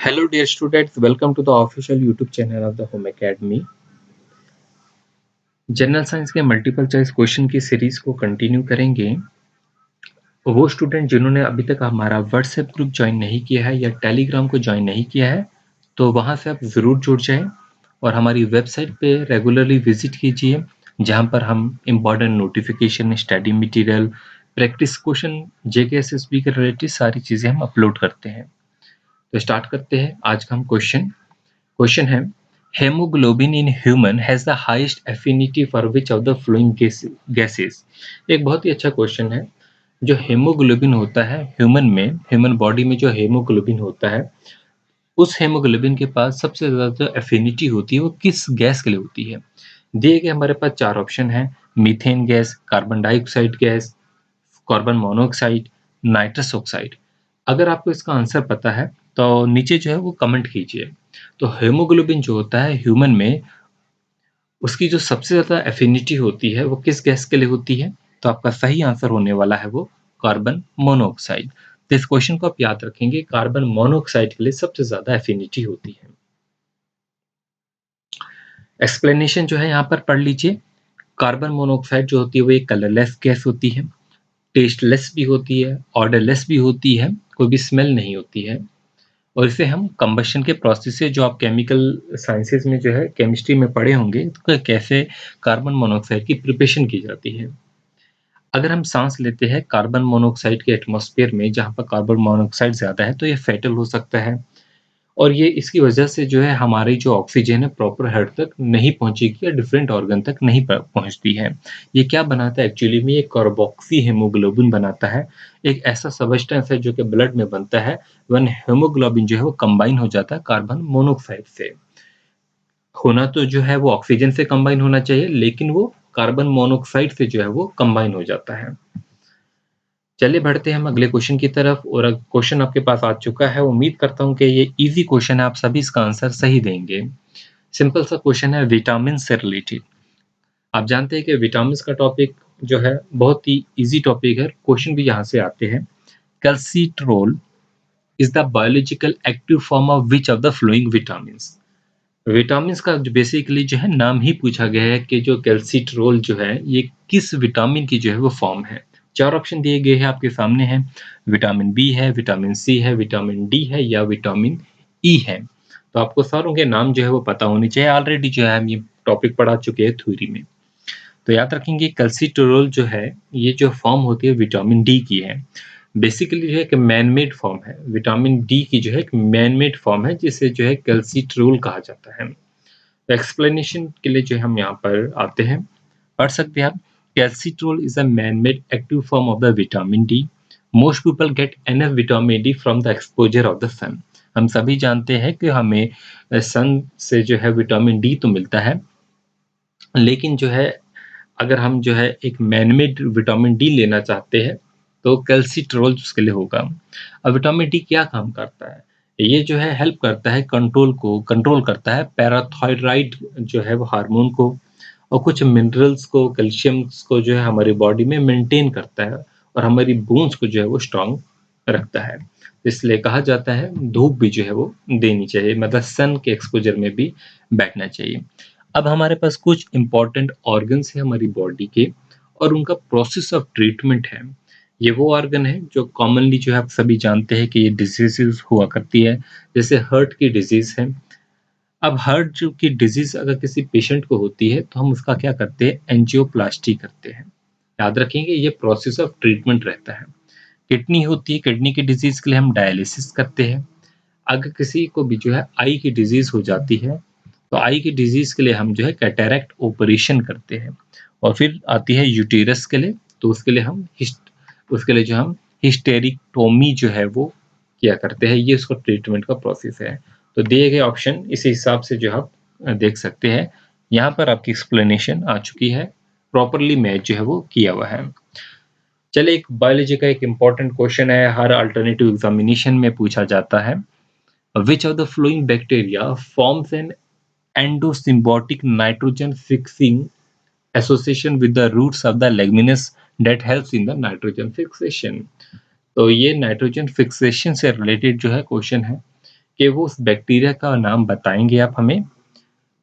Hello, dear students. Welcome to the official YouTube channel of the Home Academy. General science के multiple choice question की series को continue करेंगे। वो student जिन्होंने अभी तक हमारा व्हाट्सएप ग्रुप ज्वाइन नहीं किया है या टेलीग्राम को ज्वाइन नहीं किया है, तो वहाँ से आप ज़रूर जुड़ जाएं और हमारी वेबसाइट पे रेगुलरली विजिट कीजिए, जहाँ पर हम important notification, study material, practice question, JKSSB के रिलेटेड सारी चीज़ें हम अपलोड करते हैं। तो स्टार्ट करते हैं आज का हम क्वेश्चन है, haemoglobin in human has the highest affinity for which of the flowing gases. एक बहुत ही अच्छा क्वेश्चन है। जो हेमोग्लोबिन होता है ह्यूमन बॉडी में जो हेमोग्लोबिन होता है, उस हेमोग्लोबिन के पास सबसे ज़्यादा एफिनिटी होती है वो किस गैस के लिए होती है। दिए गए हमारे पास चार ऑप्शन है, methane gas, carbon dioxide gas, carbon monoxide, nitrous oxide. अगर आपको इसका आंसर पता है तो नीचे जो है वो कमेंट कीजिए। तो हेमोग्लोबिन जो होता है ह्यूमन में, उसकी जो सबसे ज़्यादा एफिनिटी होती है वो किस गैस के लिए होती है? तो आपका सही आंसर होने वाला है वो कार्बन मोनोऑक्साइड। तो इस क्वेश्चन को आप याद रखेंगे, कार्बन मोनोऑक्साइड के लिए सबसे ज़्यादा एफिनिटी होती है। एक्सप्लेनेशन जो है यहाँ पर पढ़ लीजिए। कार्बन मोनोऑक्साइड जो होती है वो एक कलरलेस गैस होती है, टेस्टलेस भी होती है, ऑर्डरलेस भी होती है, कोई भी स्मेल नहीं होती है। और इसे हम कंबशन के प्रोसेस से, जो आप केमिकल साइंसेज में जो है केमिस्ट्री में पढ़े होंगे, तो कैसे कार्बन मोनोऑक्साइड की प्रिपरेशन की जाती है। अगर हम सांस लेते हैं कार्बन मोनोऑक्साइड के एटमॉस्फेयर में, जहाँ पर कार्बन मोनोऑक्साइड ज़्यादा है, तो ये फैटल हो सकता है और ये इसकी वजह से जो है हमारी जो ऑक्सीजन है प्रॉपर हेड तक नहीं पहुंचेगी या डिफरेंट ऑर्गन तक नहीं पहुंचती है। ये क्या बनाता है एक्चुअली में, ये कार्बोक्सी हेमोग्लोबिन बनाता है। एक ऐसा सबस्टेंस है जो कि ब्लड में बनता है वन हेमोग्लोबिन जो है वो कंबाइन हो जाता है कार्बन मोनोऑक्साइड से। होना तो जो है वो ऑक्सीजन से कंबाइन होना चाहिए, लेकिन वो कार्बन मोनोऑक्साइड से जो है वो कंबाइन हो जाता है। चलिए बढ़ते हैं हम अगले क्वेश्चन की तरफ। और क्वेश्चन आपके पास आ चुका है, उम्मीद करता हूँ कि ये इजी क्वेश्चन है, आप सभी इसका आंसर सही देंगे। सिंपल सा क्वेश्चन है विटामिन से रिलेटेड। आप जानते हैं कि विटामिन का टॉपिक जो है बहुत ही इजी टॉपिक है, क्वेश्चन भी यहाँ से आते हैं। Calcitriol is the biological active form of which of the following vitamin. Vitamin का जो बेसिकली जो है नाम ही पूछा गया है कि जो कैल्सिट्रोल जो है ये किस विटामिन की जो है वो फॉर्म है। चार ऑप्शन दिए गए हैं आपके सामने हैं, विटामिन बी है, विटामिन सी है, विटामिन डी है या विटामिन ई है। तो आपको सारों के नाम जो है वो पता होने चाहिए, ऑलरेडी जो है हम ये टॉपिक पढ़ा चुके हैं थ्योरी में। तो याद रखेंगे कैल्सिट्रोल जो है ये जो फॉर्म होती है विटामिन डी की है। बेसिकली जो है एक मैन मेड फॉर्म है, विटामिन डी की जो है एक मैन मेड फॉर्म है, जिसे जो है कैल्सिट्रोल कहा जाता है। एक्सप्लेनेशन के लिए जो हम यहाँ पर आते हैं, पढ़ सकते हैं आप। Calcitriol is a man made active form of the vitamin D. Most people get enough vitamin D from the exposure of the sun. हम सभी जानते हैं कि हमें सन से जो है विटामिन डी तो मिलता है, लेकिन जो है अगर हम जो है एक मैनमेड विटामिन डी लेना चाहते हैं तो कैल्सिट्रोल उसके लिए होगा। अब विटामिन डी क्या काम करता है? ये जो है हेल्प करता है कंट्रोल करता है पैराथायराइड जो है वो हार्मोन को, और कुछ मिनरल्स को, कैल्शियम्स को जो है हमारी बॉडी में मेंटेन करता है और हमारी बोन्स को जो है वो स्ट्रांग रखता है। इसलिए कहा जाता है धूप भी जो है वो देनी चाहिए, मतलब सन के एक्सपोजर में भी बैठना चाहिए। अब हमारे पास कुछ इंपॉर्टेंट ऑर्गन्स हैं हमारी बॉडी के, और उनका प्रोसेस ऑफ ट्रीटमेंट है। ये वो ऑर्गन है जो कॉमनली जो है आप सभी जानते हैं कि ये डिजीजेस हुआ करती है, जैसे हार्ट की डिजीज है। अब हार्ट जो की डिजीज अगर किसी पेशेंट को होती है तो हम उसका क्या करते हैं, एंजियोप्लास्टी करते हैं। याद रखेंगे ये प्रोसेस ऑफ ट्रीटमेंट रहता है। किडनी होती है, किडनी की डिजीज के लिए हम डायलिसिस करते हैं। अगर किसी को भी जो है आई की डिजीज हो जाती है तो आई की डिजीज के लिए हम जो है कैटरैक्ट ऑपरेशन करते हैं। और फिर आती है यूटेरस के लिए, तो उसके लिए जो हम हिस्टेरिक्टोमी जो है वो किया करते हैं। ये उसका ट्रीटमेंट का प्रोसेस है। तो दिए गए ऑप्शन इस हिसाब से जो आप देख सकते हैं, यहाँ पर आपकी एक्सप्लेनेशन आ चुकी है, प्रॉपरली मैच जो है वो किया हुआ है। चलिए एक बायोलॉजी का एक इम्पॉर्टेंट क्वेश्चन है, हर अल्टरनेटिव एग्जामिनेशन में पूछा जाता है। विच of the flowing bacteria forms an endosymbiotic nitrogen fixing association with the roots of the leguminous that helps in the nitrogen fixation। तो ये नाइट्रोजन फिक्सेशन से रिलेटेड जो है क्वेश्चन है। कि वो उस बैक्टीरिया का नाम बताएँगे आप हमें,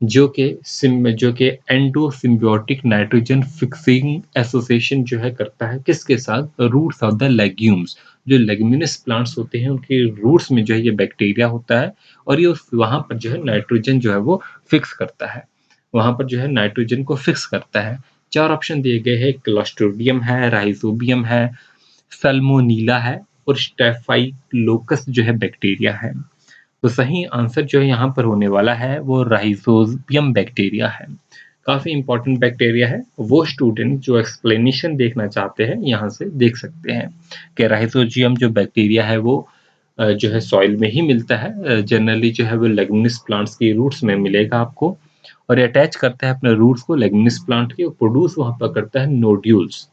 जो कि endosymbiotic nitrogen fixing association जो है करता है किसके साथ? Roots of the legumes. जो लेग्यूमिनस प्लांट्स होते हैं उनके रूट्स में जो है ये बैक्टीरिया होता है और ये वहाँ पर जो है नाइट्रोजन जो है वो फिक्स करता है। वहाँ पर जो है नाइट्रोजन को फिक्स करता है। 4 ऑप्शन दिए गए हैं, क्लॉस्ट्रिडियम है, राइज़ोबियम है, सल्मोनीला है और स्टेफाइलोकस जो है बैक्टीरिया है। तो सही आंसर जो है यहाँ पर होने वाला है वो राइजोबियम बैक्टीरिया है। काफ़ी इंपॉर्टेंट बैक्टीरिया है। वो स्टूडेंट जो एक्सप्लेनेशन देखना चाहते हैं यहाँ से देख सकते हैं कि राइजोबियम जो बैक्टीरिया है वो जो है सॉइल में ही मिलता है। जनरली जो है वो लेग्यूमिनस प्लांट्स की रूट्स में मिलेगा आपको और ये अटैच करता है अपने रूट्स को लेग्यूमिनस प्लांट के और प्रोड्यूस वहाँ पर करता है नोड्यूल्स।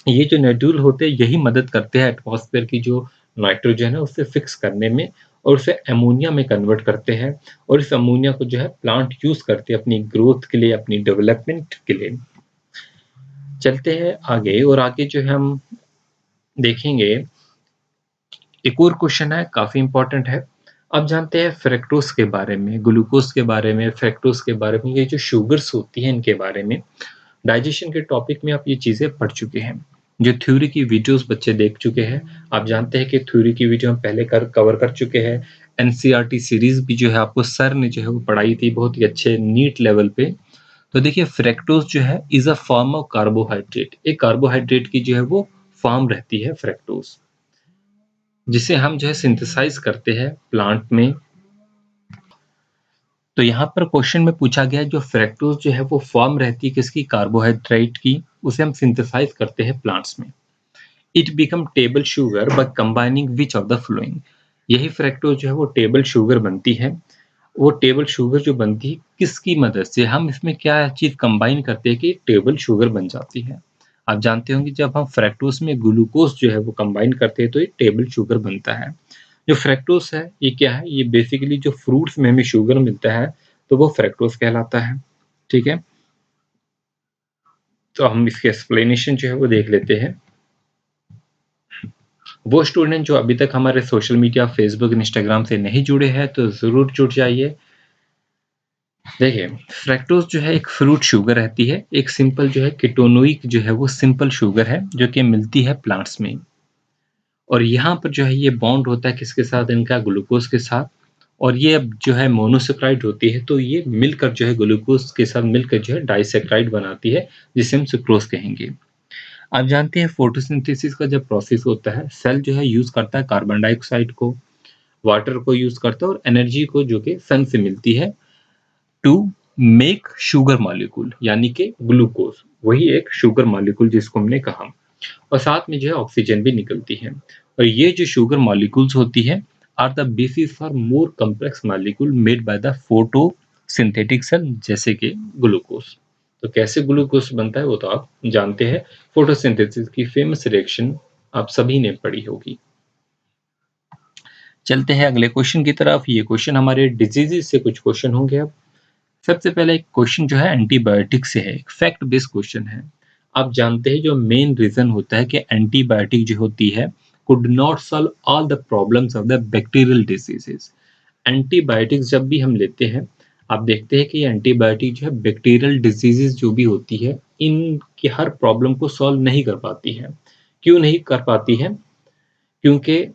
ये जो नोड्यूल होते हैं यही मदद करते हैं एटमॉस्फेयर की जो नाइट्रोजन है उससे फिक्स करने में और उसे अमोनिया में कन्वर्ट करते हैं और इस अमोनिया को जो है प्लांट यूज करते हैं अपनी ग्रोथ के लिए, अपनी डेवलपमेंट के लिए। चलते हैं आगे और आगे जो है हम देखेंगे एक और क्वेश्चन है, काफी इंपॉर्टेंट है। अब जानते हैं फ्रक्टोज के बारे में, ग्लूकोज के बारे में, फ्रक्टोज के बारे में, ये जो शुगर्स होती हैं इनके बारे में। डाइजेशन के टॉपिक में आप ये चीज़ें पढ़ चुके हैं। जो थ्योरी की वीडियोस बच्चे देख चुके हैं, आप जानते हैं कि थ्योरी की वीडियो हम पहले कवर कर चुके हैं। एनसीईआरटी सीरीज भी जो है आपको सर ने जो है वो पढ़ाई थी बहुत ही अच्छे नीट लेवल पे। तो देखिए फ्रक्टोज जो है is a form of carbohydrate. एक कार्बोहाइड्रेट की जो है वो फॉर्म रहती है फ्रक्टोज, जिसे हम जो है सिंथेसाइज करते हैं प्लांट में। तो यहाँ पर क्वेश्चन में पूछा गया जो फ्रक्टोज जो है वो फॉर्म रहती है किसकी? कार्बोहाइड्रेट की। उसे हम सिंथेसाइज करते हैं प्लांट्स में। It become table sugar by combining which of the flowing. यही फ्रक्टोज जो है वो टेबल शुगर बनती है। वो टेबल शुगर जो बनती है किसकी मदद से? हम इसमें क्या चीज़ कंबाइन करते हैं कि टेबल शुगर बन जाती है। आप जानते होंगे जब हम फ्रक्टोज में ग्लूकोज जो है वो कंबाइन करते हैं तो ये टेबल शुगर बनता है। जो फ्रक्टोज है ये क्या है? ये बेसिकली जो फ्रूट्स में हमें शुगर मिलता है तो वो फ्रक्टोज कहलाता है। ठीक है, तो हम इसके एक्सप्लेनेशन जो है वो देख लेते हैं। वो स्टूडेंट जो अभी तक हमारे सोशल मीडिया फेसबुक इंस्टाग्राम से नहीं जुड़े हैं तो ज़रूर जुड़ जाइए। देखिए फ्रक्टोज जो है एक फ्रूट शुगर रहती है, एक सिंपल जो है कीटोनोइक जो है वो सिंपल शुगर है जो कि मिलती है प्लांट्स में। और यहाँ पर जो है ये बॉन्ड होता है किसके साथ? इनका ग्लूकोज के साथ। और ये अब जो है मोनोसेक्राइड होती है तो ये मिलकर जो है ग्लूकोज के साथ मिलकर जो है डाइसेक्राइड बनाती है जिसे हम सुक्रोज कहेंगे। आप जानते हैं फोटोसिंथेसिस का जब प्रोसेस होता है सेल जो है यूज करता है कार्बन डाइऑक्साइड को, वाटर को यूज करता है और एनर्जी को जो कि सन से मिलती है टू मेक शुगर मॉलिक्यूल यानी कि ग्लूकोज। वही एक शुगर मॉलिक्यूल जिसको हमने कहा। और साथ में जो है ऑक्सीजन भी निकलती है। और ये जो शुगर मॉलिक्यूल्स होती है are the basis for more complex molecule made by the photosynthetic cell जैसे कि ग्लूकोज। तो कैसे ग्लूकोज बनता है वो तो आप जानते हैं, फोटोसिंथेसिस की फेमस रिएक्शन आप सभी ने पढ़ी होगी। चलते हैं अगले क्वेश्चन की तरफ। ये क्वेश्चन हमारे डिजीजेस से कुछ क्वेश्चन होंगे। अब सबसे पहले एक क्वेश्चन जो है एंटीबायोटिक से है, एक फैक्ट बेस्ड क्वेश्चन है। आप जानते हैं जो मेन रीजन होता है कि एंटीबायोटिक जो होती है could not solve all the problems of the bacterial diseases. Antibiotics जब भी हम लेते हैं आप देखते हैं कि एंटीबायोटिक जो है बैक्टीरियल डिजीजेस जो भी होती है इनकी हर प्रॉब्लम को सॉल्व नहीं कर पाती है। क्यों नहीं कर पाती है? क्योंकि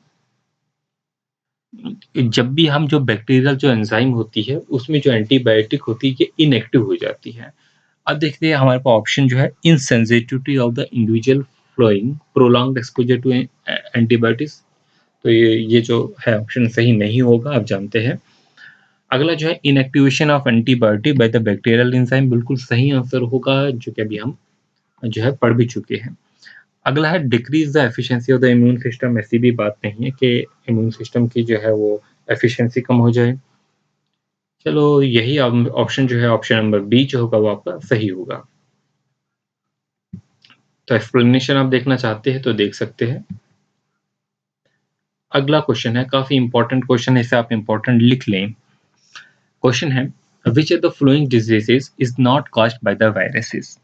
जब भी हम जो बैक्टीरियल जो एंजाइम होती है उसमें जो एंटीबायोटिक होती है ये इनएक्टिव हो जाती है। अब देखते हैं हमारे पास ऑप्शन जो है insensitivity of the individual following prolonged exposure to antibiotics. तो ये जो है ऑप्शन सही नहीं होगा, आप जानते हैं। अगला जो है inactivation of antibiotic by the bacterial enzyme, बिल्कुल सही आंसर होगा जो कि अभी हम जो है पढ़ भी चुके हैं। अगला है decrease the efficiency of the immune system. ऐसी भी बात नहीं है कि इम्यून सिस्टम की जो है वो एफिशिएंसी कम हो जाए। चलो यही ऑप्शन जो है ऑप्शन नंबर बी जो होगा वो आपका सही होगा। तो एक्सप्लेनेशन आप देखना चाहते हैं तो देख सकते हैं। अगला क्वेश्चन है, काफी इंपॉर्टेंट क्वेश्चन है, इसे आप इंपॉर्टेंट लिख लें। क्वेश्चन है विच of the flowing diseases is not caused by the viruses.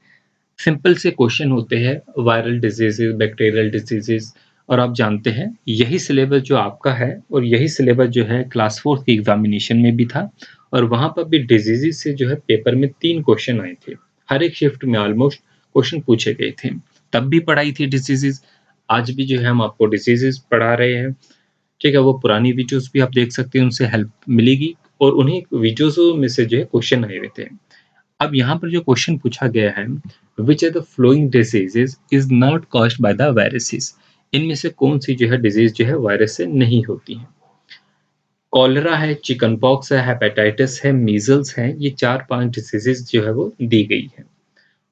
Simple से क्वेश्चन होते हैं, वायरल डिजीजेस, बैक्टीरियल डिजीजेस, और आप जानते हैं यही सिलेबस जो आपका है और यही सिलेबस जो है क्लास 4 की एग्जामिनेशन में भी था और वहाँ पर भी डिजीज़ेज़ से जो है पेपर में 3 क्वेश्चन आए थे। हर एक शिफ्ट में ऑलमोस्ट क्वेश्चन पूछे गए थे। तब भी पढ़ाई थी डिजीज़ेज़, आज भी जो है हम आपको डिजीज़ेज़ पढ़ा रहे हैं। ठीक है, वो पुरानी वीडियोज़ भी आप देख सकते हैं, उनसे हेल्प मिलेगी और उन्हीं वीडियोज़ों में से जो है क्वेश्चन आए हुए थे। अब यहाँ पर जो क्वेश्चन पूछा गया है, which are the following diseases is not caused by the viruses, इनमें से कौन सी जो है डिजीज जो है वायरस से नहीं होती है। कॉलरा है, चिकन पॉक्स है, हेपेटाइटिस है, मीजल्स है, ये 4-5 डिसीजेज जो है वो दी गई है।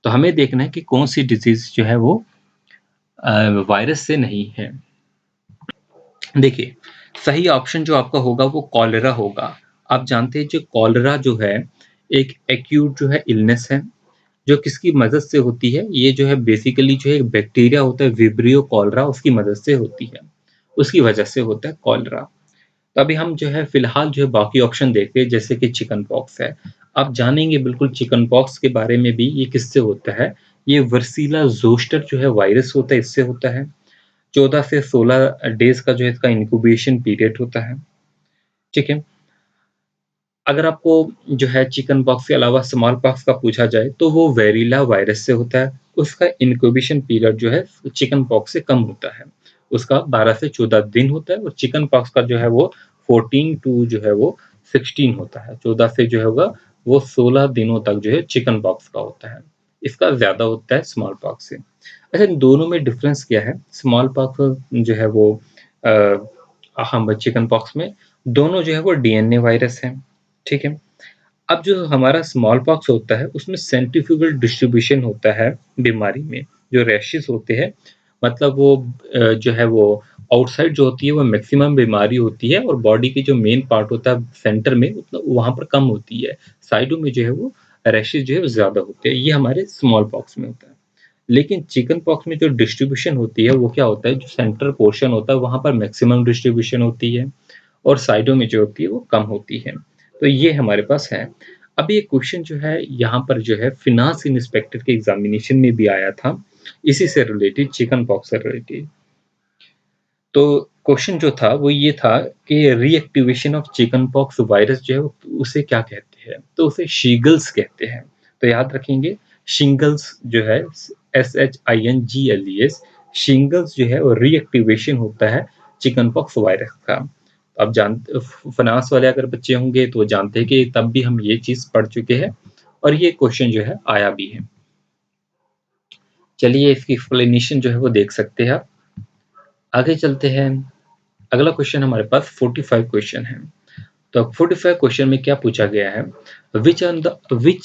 तो हमें देखना है कि कौन सी डिजीज जो है वो वायरस से नहीं है। देखिए, सही ऑप्शन जो आपका होगा वो कॉलरा होगा। आप जानते हैं जो कॉलरा जो है एक एक्यूट जो है इलनेस है, जो किसकी मदद से होती है? ये जो है बेसिकली जो है एक बैक्टीरिया होता है विब्रियो कॉलरा, उसकी मदद से होती है। उसकी वजह से होता है कॉलरा। तो अभी हम जो है फिलहाल जो है बाकी ऑप्शन देखते हैं जैसे कि चिकन पॉक्स है। आप जानेंगे बिल्कुल चिकन पॉक्स के बारे में भी, ये किससे होता है? ये वर्सीला ज़ोस्टर जो है वायरस होता है, इससे होता है। 14 से 16 डेज़ का जो है इसका इंक्यूबेशन पीरियड होता है। ठीक है? अगर आपको जो है चिकन पॉक्स के अलावा स्मॉल पॉक्स का पूछा जाए तो वो वेरिला वायरस से होता है। उसका इंक्यूबेशन पीरियड जो है चिकन पॉक्स से कम होता है। उसका 12 से 14 दिन होता है और चिकन पॉक्स का जो है वो 14 टू जो है वो 16 होता है। 14 से जो होगा वो 16 दिनों तक जो है चिकन पॉक्स का होता है। इसका ज़्यादा होता है स्मॉल पॉक्स से। अच्छा, इन दोनों में डिफरेंस क्या है? स्मॉल पॉक्स जो है वो हम चिकन पॉक्स में दोनों जो है वो डीएनए वायरस हैं। ठीक है? अब जो हमारा स्मॉल पॉक्स होता है उसमें सेंट्रीफ्यूगल डिस्ट्रीब्यूशन होता है बीमारी में। जो रैशेस होते हैं मतलब वो जो है वो आउटसाइड जो होती है वो मैक्सिमम बीमारी होती है और बॉडी की जो मेन पार्ट होता है सेंटर में उतना वहाँ पर कम होती है। साइडों में जो है वो रैशेस जो है ज़्यादा होते हैं। ये हमारे स्मॉल पॉक्स में होता है। लेकिन चिकन पॉक्स में जो डिस्ट्रीब्यूशन होती है वो क्या होता है, जो सेंट्रल पोर्शन होता है वहाँ पर मैक्सिमम डिस्ट्रीब्यूशन होती है और साइडों में जो होती है वो कम होती है। तो ये हमारे पास है। अब ये क्वेश्चन जो है यहाँ पर जो है फिनांस इंस्पेक्टर के एग्जामिनेशन में भी आया था, इसी से रिलेटेड चिकन पॉक्स से रिलेटेड। तो क्वेश्चन जो था वो ये था कि reactivation of chicken pox virus जो है उसे क्या कहते हैं? तो उसे शीगल्स कहते हैं। तो याद रखेंगे शिंगल्स जो है SHINGLES शिंगल्स जो है वो रीएक्टिवेशन होता है चिकन पॉक्स वायरस का। अब जानते फाइनेंस वाले अगर बच्चे होंगे तो वो जानते हैं कि तब भी हम ये चीज़ पढ़ चुके हैं और ये क्वेश्चन जो है आया भी है। चलिए इसकी एक्सप्लेनेशन जो है वो देख सकते हैं आप। आगे चलते हैं। अगला क्वेश्चन हमारे पास 45 क्वेश्चन है। तो 45 क्वेश्चन में क्या पूछा गया है? Which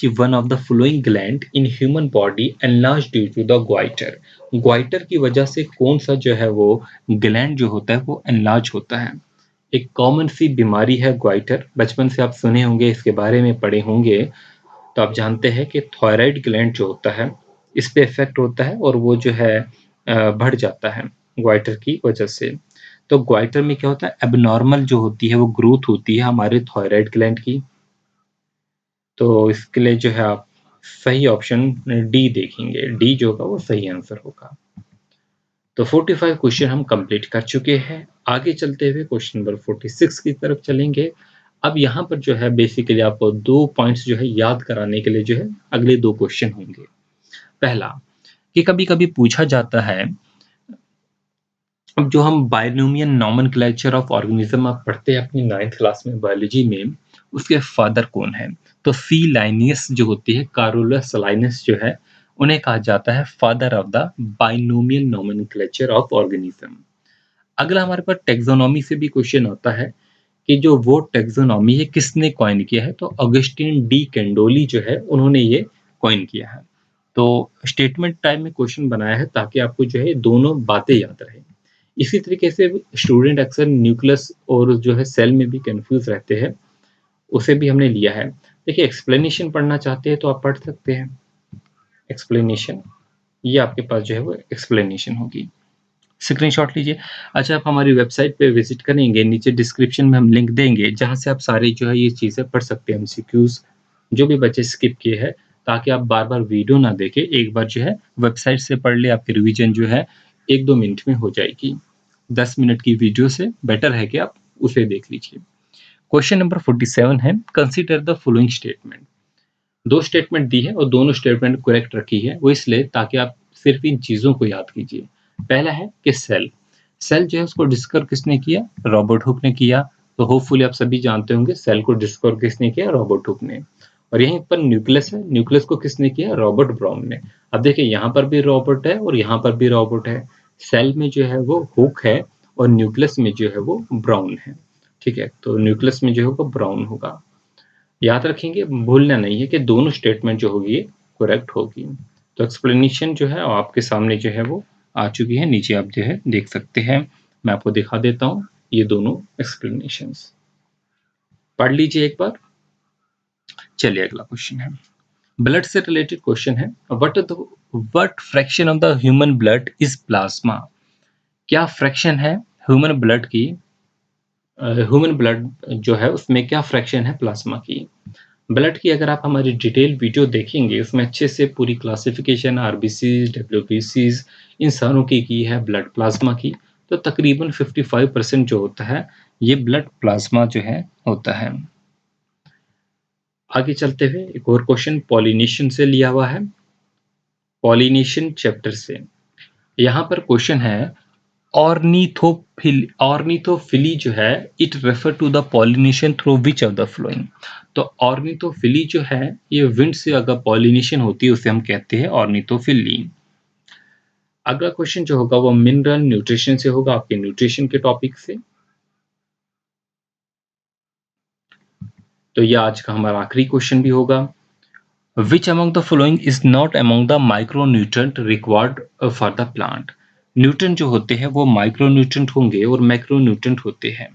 one of the following gland in human body enlarge due to the goitre? Goitre की वजह से कौन सा जो है वो ग्लैंड जो होता है वो एनलार्ज होता है? एक कॉमन सी बीमारी है ग्वाइटर, बचपन से आप सुने होंगे, इसके बारे में पढ़े होंगे। तो आप जानते हैं कि थायराइड ग्लैंड जो होता है इस पे इफेक्ट होता है और वो जो है बढ़ जाता है ग्वाइटर की वजह से। तो ग्वाइटर में क्या होता है, एबनॉर्मल जो होती है वो ग्रोथ होती है हमारे थायराइड ग्लैंड की। तो इसके लिए जो है आप सही ऑप्शन डी देखेंगे, डी जो होगा वो सही आंसर होगा। तो 45 क्वेश्चन हम कंप्लीट कर चुके हैं। आगे चलते हुए क्वेश्चन नंबर 46 की तरफ चलेंगे। अब यहाँ पर जो है बेसिकली आपको 2 पॉइंट्स जो है याद कराने के लिए जो है अगले 2 क्वेश्चन होंगे। पहला, कि कभी-कभी पूछा जाता है, अब जो हम बायनोमियल नोमेनक्लेचर ऑफ ऑर्गेनिज्म आप पढ़ते हैं अपनी 9th क्लास में बायोलॉजी में, उसके फादर कौन है? तो सी लाइनियस जो होती है, कारोलस लाइनस जो है, उन्हें कहा जाता है father of the binomial nomenclature of organism. अगला हमारे पास टैक्सोनॉमी से भी क्वेश्चन आता है कि जो वो टैक्सोनॉमी है किसने कॉइन किया है? तो ऑगस्टिन डी कैंडोली जो है उन्होंने ये कॉइन किया है। तो स्टेटमेंट टाइप में क्वेश्चन बनाया है ताकि आपको जो है दोनों बातें याद रहें। इसी तरीके से स्टूडेंट अक्सर न्यूक्लियस और जो है सेल में भी कंफ्यूज रहते हैं, उसे भी हमने लिया है। देखिए एक्सप्लेनेशन पढ़ना चाहते हैं तो आप पढ़ सकते हैं एक्सप्लेनेशन, ये आपके पास जो है वो एक्सप्लेनेशन होगी। स्क्रीनशॉट लीजिए। अच्छा, आप हमारी वेबसाइट पे विजिट करेंगे, नीचे डिस्क्रिप्शन में हम लिंक देंगे जहाँ से आप सारी जो है ये चीज़ें पढ़ सकते हैं, एमसीक्यूज़ जो भी बच्चे स्किप किए हैं, ताकि आप बार-बार वीडियो ना देखें, एक बार जो है वेबसाइट से पढ़ ले, आपकी रिवीजन जो है 1-2 मिनट में हो जाएगी। 10 मिनट की वीडियो से बेटर है कि आप उसे देख लीजिए। क्वेश्चन नंबर 47 है, consider the following statement. 2 statement दी है और दोनों स्टेटमेंट करेक्ट रखी है, वो इसलिए ताकि आप सिर्फ इन चीज़ों को याद कीजिए। पहला है कि सेल जो है उसको डिस्कवर किसने किया? रॉबर्ट हुक ने किया। तो होपफुली आप सभी जानते होंगे सेल को डिस्कवर किसने किया? रॉबर्ट हुक ने। और यहीं पर न्यूक्लियस है, न्यूक्लियस को किसने किया? रॉबर्ट ब्राउन ने। अब देखिए यहाँ पर भी रॉबर्ट है और यहाँ पर भी रॉबर्ट है। सेल में जो है वो हुक है और न्यूक्लियस में जो है वो ब्राउन है। ठीक है, तो न्यूक्लियस में जो होगा ब्राउन होगा। याद रखेंगे, भूलना नहीं है कि दोनों स्टेटमेंट जो होगी करेक्ट होगी। तो एक्सप्लेनेशन जो है आपके सामने जो है वो आ चुकी है, नीचे आप जो है देख सकते हैं। मैं आपको दिखा देता हूँ ये दोनों एक्सप्लेनेशंस, पढ़ लीजिए एक बार। चलिए अगला क्वेश्चन है, ब्लड से रिलेटेड क्वेश्चन है। What fraction of the human blood is plasma? क्या फ्रैक्शन है ह्यूमन ब्लड की? ह्यूमन ब्लड जो है उसमें क्या फ्रैक्शन है प्लाज्मा की? ब्लड की अगर आप हमारी डिटेल वीडियो देखेंगे, उसमें अच्छे से पूरी क्लासिफिकेशन आरबीसीज, डब्ल्यूबीसीज इन सारों की है ब्लड प्लाज्मा की। तो तकरीबन 55% जो होता है ये ब्लड प्लाज्मा जो है होता है। आगे चलते हुए एक और क्वेश्चन पॉलिनेशन से लिया हुआ है, पॉलिनेशन चैप्टर से। यहाँ पर क्वेश्चन है, ऑर्निथोफिली जो है it refer to the pollination through which of the following. तो ऑर्निथोफिली जो है ये विंड से अगर पॉलिनेशन होती है उसे हम कहते हैं ऑर्निथोफिली। अगला क्वेश्चन जो होगा वो मिनरल न्यूट्रिशन से होगा, आपके न्यूट्रिशन के टॉपिक से। तो ये आज का हमारा आखिरी क्वेश्चन भी होगा। Which among the following is not among the micronutrient required for the plant? Nutrient जो होते हैं वो माइक्रोन्यूट्रिएंट होंगे और मैक्रोन्यूट्रिएंट होते हैं।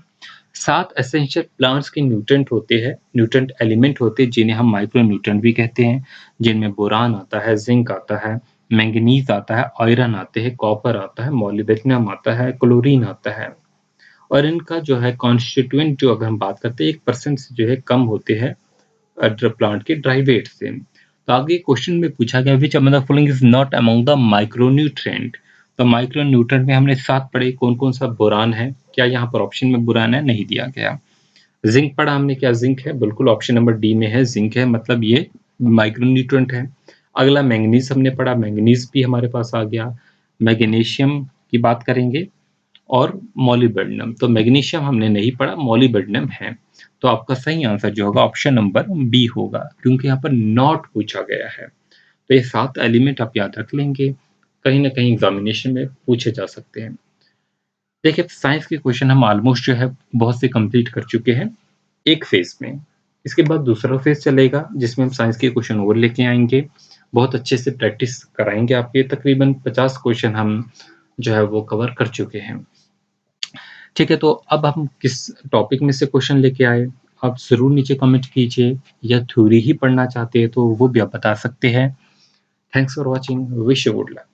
7 एसेंशियल प्लांट्स के न्यूट्रिएंट होते हैं, न्यूट्रिएंट एलिमेंट होते हैं जिन्हें हम माइक्रोन्यूट्रिएंट भी कहते हैं, जिनमें बोरान आता है, जिंक आता है, मैंगनीज आता है, आयरन आते हैं, कॉपर आता है, मॉलिब्डेनम आता है, क्लोरीन आता है। और इनका जो है कॉन्स्टिट्यूएंट जो अगर हम बात करते हैं 1% से जो है कम होते हैं प्लांट के ड्राई वेट से। तो आगे क्वेश्चन में पूछा गया which among the following is not among the micronutrient. तो माइक्रोन्यूट्रिएंट में हमने 7 पढ़े, कौन कौन सा? बोरान है, क्या यहाँ पर ऑप्शन में बोरान है? नहीं दिया गया। जिंक पढ़ा हमने, क्या जिंक है? बिल्कुल ऑप्शन नंबर डी में है, जिंक है, मतलब ये माइक्रोन्यूट्रिएंट है। अगला मैंगनीज हमने पढ़ा, मैंगनीज भी हमारे पास आ गया। मैग्नीशियम की बात करेंगे और मॉलिब्डेनम, तो मैग्नीशियम हमने नहीं पढ़ा, मॉलिब्डेनम है। तो आपका सही आंसर जो होगा ऑप्शन नंबर बी होगा, क्योंकि यहाँ पर नॉट पूछा गया है। तो ये 7 एलिमेंट आप याद रख लेंगे, कहीं ना कहीं एग्जामिनेशन में पूछे जा सकते हैं। देखिए साइंस के क्वेश्चन हम ऑलमोस्ट जो है बहुत से कंप्लीट कर चुके हैं एक फेज में। इसके बाद दूसरा फेज चलेगा जिसमें हम साइंस के क्वेश्चन और लेके आएंगे, बहुत अच्छे से प्रैक्टिस कराएंगे आपके। तकरीबन 50 क्वेश्चन हम जो है वो कवर कर चुके हैं। ठीक है, तो अब हम किस टॉपिक में से क्वेश्चन लेके आए आप ज़रूर नीचे कमेंट कीजिए, या थ्योरी ही पढ़ना चाहते हैं तो वो भी आप बता सकते हैं। Thanks for watching, wish you good luck.